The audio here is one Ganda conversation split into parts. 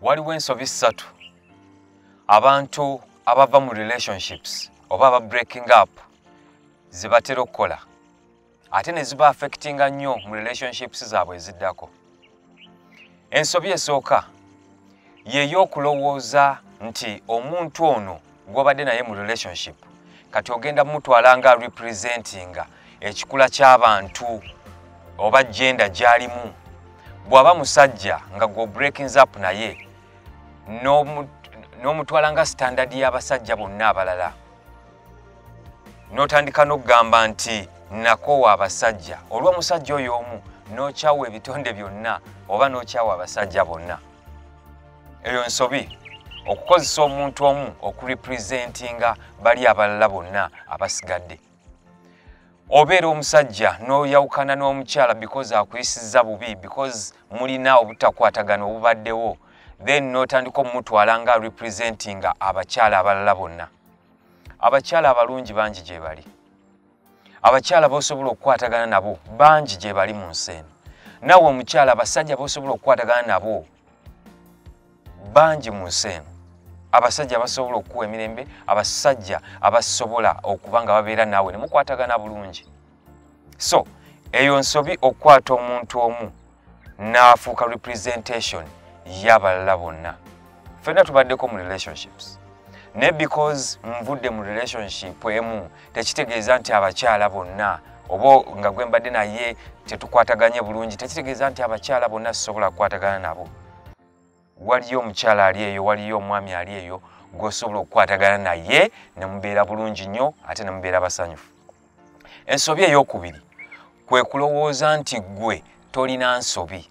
waliwo ensobi ssatu abantu abava mu relationships oba aba breaking up zibatera okukola ate ne ziba affectinga nnyo mu relationships zaabwe eziddako. Ensobi esooka y'eyokulowooza nti omuntu ono gw'obadde naye mu relationship kati ogenda mutwala nga representinga ekikula ky'abantu oba gender gy'alimu. Bw'aba musajja nga go breaking up naye n'omutwala nga standard y'abasajja bonna abalala, n'otandika n'okugamba nti nakoowa abasajja, olw'omusajja oyo omu n'okyawa ebitonde byonna oba n'okyawa abasajja bonna. Eyo nsobi, okukozesa omuntu omu okurepresentinga bali abalala bonna abasigadde. Obeera omusajja n'oyawukana n'omukyala because akuyisizza bubi, because mulina obutakwatagana obubaddewo, then n'otandika omutwala nga representinga abakyala abalala bonna. Abakyala abalungi bangi gye bali. Abakyala b'osobola okukwatagana nabo bangi gye bali mu nsi eno. Naawe omukyala abasajja b'osobola okukwatagana nabo bangi mu nsi eno. Abasajja basobola okuwa emirembe, abasajja abasobola okuba nga babeera naawe ne mukwatagana bulungi. So, eyo nsobi okukwata omuntu omu n'afuuka representation y'abalala bonna. Ffenna tubaddeko mu relationships. Ne because nvudde mu relationship emu tekitegeeza nti abakyala bonna oba nga gwe mbadde naye tetukwataganye bulungi tekitegeeza nti abakyala bonna sisobola kukwatagana nabo. Waliyo omukyala ali eyo, waliyo omwami ali eyo gw'osobola okukwatagana naye ne mubeera bulungi nnyo ate ne mubeera basanyufu. Ensobi ey'okubiri kwe kulowooza nti gwe tolina nsobi.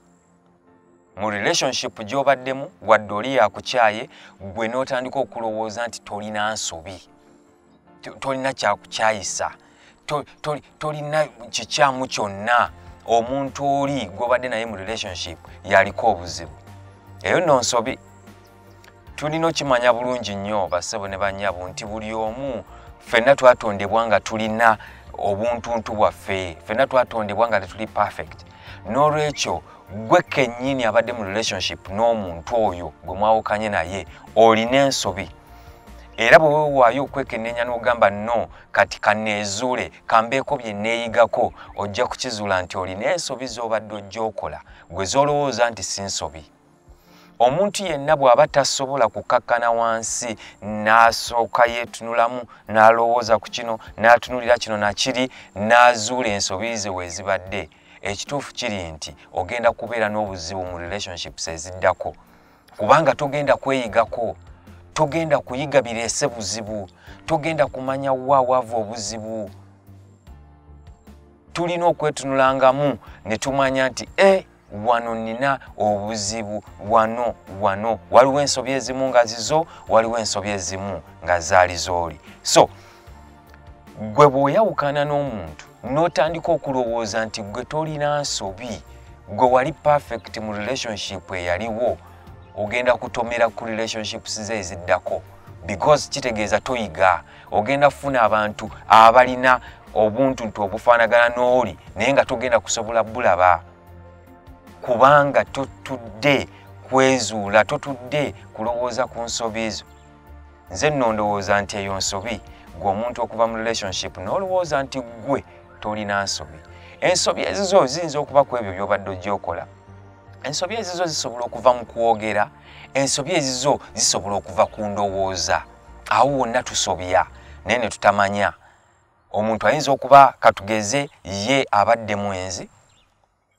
Mu relationship gy'obaddemu wadde oli yakukyaye, gwe n'otandika okulowooza nti tolina nsobi, tolina kyakukyayisa, tolina kikyamu kyonna. Omuntu oli gw'obadde naye mu relationship yaliko obuzibu. Eyo nno nsobi. Tulina okimanya bulungi nnyo bassebo ne bannyabo nti buli omu ffenna twatondebwa nga tulina obuntuntu bwaffe, ffenna twatondebwa nga tetuli perfect. N'olwekyo gwe kennyini abadde mu relationship n'omuntu oyo gwe mwawukanye naye olina ensobi. Era bwe weewaayo okwekenneenya n'ogamba no kati kanneezuule kambeeko bye neeyigako, ojja kukizuula nti olina ensobi z'obadde ojja okola gwe z'olowooza nti si nsobi. Omuntu yenna bw'aba tasobola kukakkana wansi n'asooka yeetunulamu n'alowooza ku kino n'atunulira kino nakiri n'azuula ensobi ze weezibadde, ekituufu kiri nti ogenda kubeera n'obuzibu mu relationships eziddako kubanga togenda kweyigako, togenda kuyiga bireese buzibu, togenda kumanya wa wava obuzibu. Tulina okwetunulangamu ne tumanya nti wano nina obuzibu, wano waliwo ensobi ezimu nga zizo, waliwo ensobi ezimu nga zaali zooli. So gwe bw'oyawukana n'omuntu n'otandika okulowooza nti gwe tolina nsobi, gwe wali perfect mu relationship eyaliwo, ogenda kutomera ku relationships ze eziddako because kitegeeza toyiga. Ogenda kufuna abantu abalina obuntuntu obufaanagana n'oli naye nga togenda kusobola bulaba kubanga totudde kwezuula, totudde kulowooza ku nsobi zo. Nze nno ndowooza nti eyo nsobi, gwe omuntu okuva mu relationship n'olowooza nti gwe tolina nsobi. Ensobi ezizo ziyinza okuba ku ebyo by'obadde ojja okola. Ensobi ezizo zisobola okuva mu kwogera, ensobi ezizo zisobola okuva ku ndowooza. Awo wonna tusobya naye ne tutamanya. Omuntu ayinza okuba katugeze ye abadde mwenzi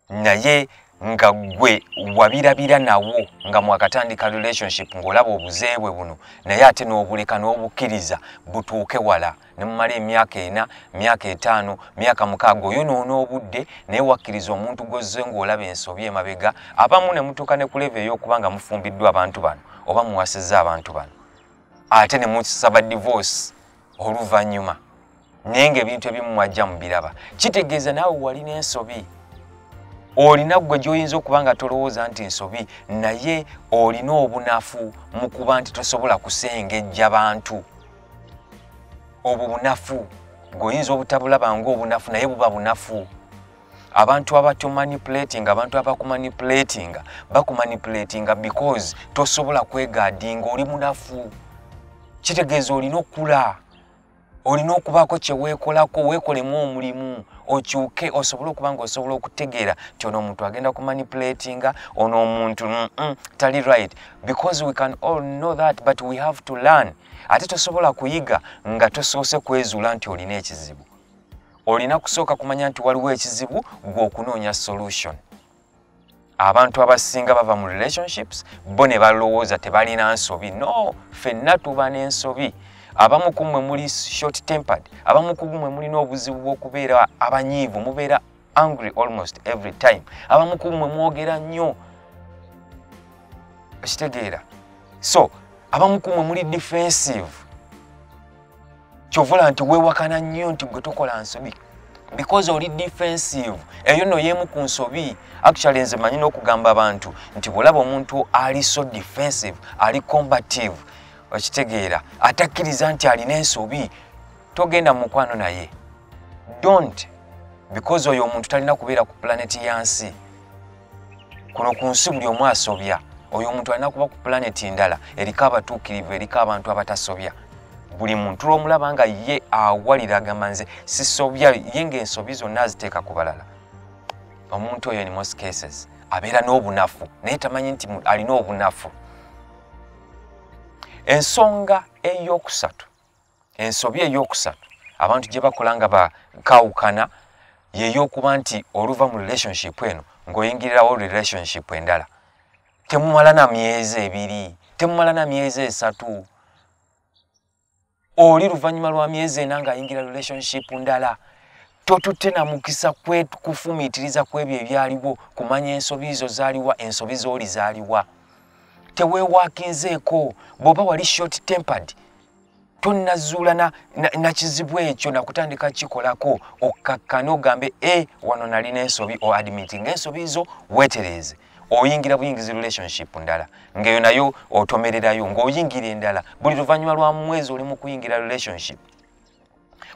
naye nga gwe wabirabira nawo nga mwakatandika relationship ng'olaba obuzeebwe buno naye ate n'obuleka n'obukkiriza butuuke wala ne mumala emyaka 4, myaka 5, myaka 6 oyonoona obudde naye wakkiriza omuntu gozze ng'olaba ensobi emabega, abamu ne mutuuka ne ku level ey'okuba nga mufumbiddwa abantu bano oba muwasizza abantu bano ate ne musaba divorce oluvannyuma naye ng'ebintu ebimu mwajja mubiraba. Kitegeeza naawe walina ensobi. Olina gwe gy'oyinza okuba nga tolowooza nti nsobi naye olina obunafu mu kuba nti tosobola kusengejja bantu. Obwo bunafu g'oyinza obutabulaba ng'obunafu naye buba bunafu. abantu abato manipulating, abantu abakumanipulating bakumanipulating because tosobola kwegaadinga, oli munafu. Kitegeeza olina okula, olina okubaako kye weekolako, weekolemu omulimu okyuke osobole okuba nga osobola okutegeera nti ono omuntu agenda kumanipulatinga, ono omuntu tali right, because we can all know that but we have to learn. Ate tosobola kuyiga nga tosoose kwezuula nti olina ekizibu. Olina kusooka kumanya nti waliwo ekizibu gwe okunoonya solution. Abantu abasinga bava mu relationships bo ne balowooza tebalina nsobi. No, ffenna tuba n'ensobi. Abamu ku mmwe muli short tempered, abamu ku mmwe mulina obuzibu bw'okubeera abanyiivu, mubeera angry almost every time, abamu ku mmwe mwogera nnyo. Okitegeera? So abamu ku mmwe muli defensive, kyovula nti weewakana nnyo nti gwe tokola nsobi because oli defensive. Eyo no yemu ku nsobi. Actually nze manyi n'okugamba abantu nti bw'olaba omuntu ali so defensive, ali combative, okitegeera, atakkiriza nti alina ensobi, togenda mu mukwano naye. Don't, because oyo omuntu talina kubeera ku planeti yansi. Kuno ku nsi buli omu asobya. Oyo omuntu alina kuba ku planeti ndala eriko abatuukirivu, eriko abantu abatasobya. Buli muntu lw'omulaba nga ye awalira agamba nze sisobya, ye ng'ensobi zonna aziteeka ku balala, omuntu oyo in most cases abeera n'obunafu naye tamanyi nti alina obunafu. Ensonga ey'okusatu, ensobi ey'okusatu abantu gye bakola nga bakawukana y'ey'okuba nti oluva mu relationship eno ng'oyingirirawo relationship endala. Temumala na myezi 2, temumala na myezi 3. Oli luvannyuma lwa myezi 4 ng'ayingira relationship ndala. Totutte na mukisa kufumiitiriza kw'ebyo ebyaliwo, kumanya ensobi zo zaaliwa, ensobi z'oli zaaliwa. Teweewaakinzeeko. Bw'oba wali short tempered, tonnazuula na kizibu ekyo nakutandika kikolako, okkakkane ogambe wano nalina ensobi, o admitting ensobi zo weetereeze. Oyingira buyingizi relationship ndala, ng'eyo nayo otomererayo, ng'oyingira endala. Buli luvannyuma lwa mwezi oli mu kuyingira relationship,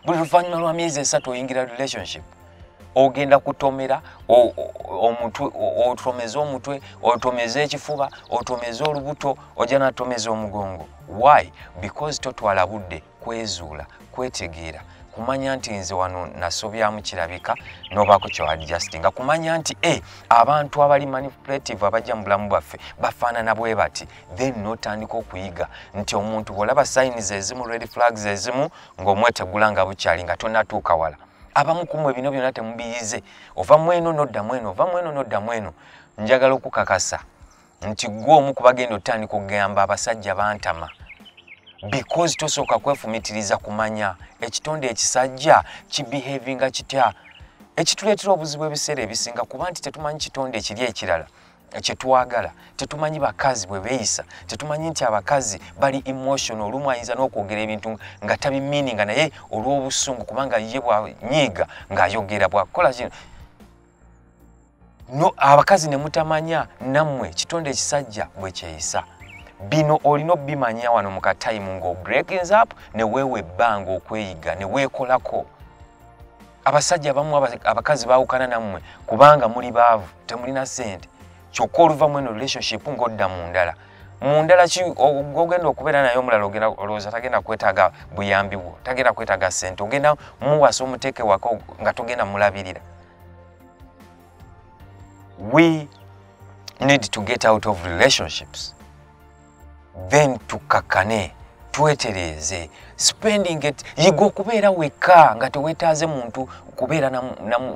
buli luvannyuma lwa myezi 3 oyingira relationship. Ogenda kutomera omutwe, otomeza omutwe, otomeza ekifuba, otomeza olubuto, ojja natomeza omugongo. Why? Because totwala budde kwezuula, kwetegeera, kumanya nti nze wano nasobyamu kirabika, n'obaako kyo adjustinga, kumanya nti abantu abali manipulative abajja mu bulamu bwaffe bafaanana bwe bati, then n'otandika okuyiga nti omuntu bw'olaba signs ezimu, red flags ezimu, ng'omwetegula nga bukyali nga tonnatuuka wala. Abamu ku mmwe bino byonna temubiyize, ova mweno n'odda mweno, ova mweno n'odda mweno. Njagala okukakasa nti gwe omu ku bagenda otandika okugamba abasajja bantama, because tosooka kwefumitiriza kumanya ekitonde ekisajja kibehavinga kitya. Ekituleetera obuzibu ebiseera ebisinga kuba nti tetumanyi kitonde ekiri ekirala kyetwagala, tetumanyi bakazi bwe beeyisa, tetumanyi nti abakazi bali emotional. Olumu ayinza n'okwogera ebintu nga tabimiininga naye olw'obusungu kubanga ye bwanyiiga ng'ayogera bwakola kino. No, abakazi ne mutamanya nammwe kitonde ekisajja bwe kyeyisa. Bino olina obimanya wano mu katayimu ng'obreakings up ne weewa ebbanga okweyiga ne weekolako. Abasajja abamu abakazi baawukana nammwe kubanga muli baavu, temulina ssente. Kyokka oluva mu eno relationship ng'odda mu ndala. Mu ndala ogenda okubeera naye omulala olowooza tagenda kwetaaga buyambi bwo, tagenda kwetaaga ssente, ogenda muwasa omuteeke wako nga togenda mulabirira. We need to get out of relationships. Then tukakkane, twetereeze, spending it. Yiga okubeera wekka nga tewetaaze muntu kubeera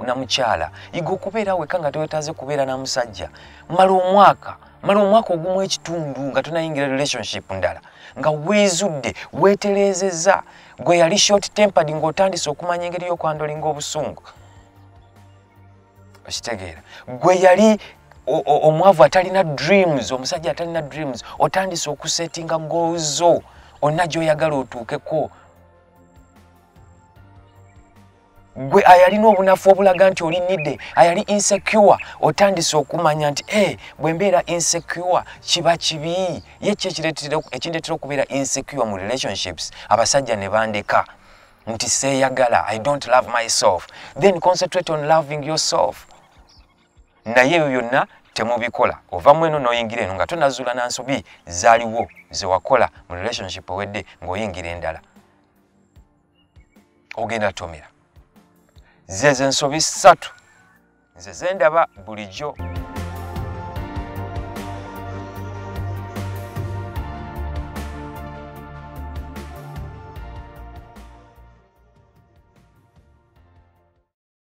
na mukyala. Yiga okubeera wekka nga tewetaaze kubeera na musajja. Mala omwaka ogumu ekitundu nga tonayingira relationship ndala, nga weezudde, weetereezezza. Gwe yali short tempered ng'otandise okumanya engeri y'okwandolinga obusungu. Okitegeera? Gwe yali omwavu atalina dreams, omusajja atalina dreams, otandise okusettinga goals zo onna gy'oyagala otuukeko. Gwe ayalina obunafu obulaga nti oli nidde, ayali insecure, otandise okumanya nti bwe mbeera insecure kiba kibi. Ye ki ekindeetera okubeera insecure mu relationships? Abasajja ne bandeka nti seeyagala, I don't love myself. Then concentrate on loving yourself. naye ebyo byonna temubikola ova mweno n'oyingira eno nga tonazuula na nsobi zaaliwo ze wakola mu relationship owedde ng'oyingira endala ogenda tomera zezo ensobi 3 nze zendaba bulijjo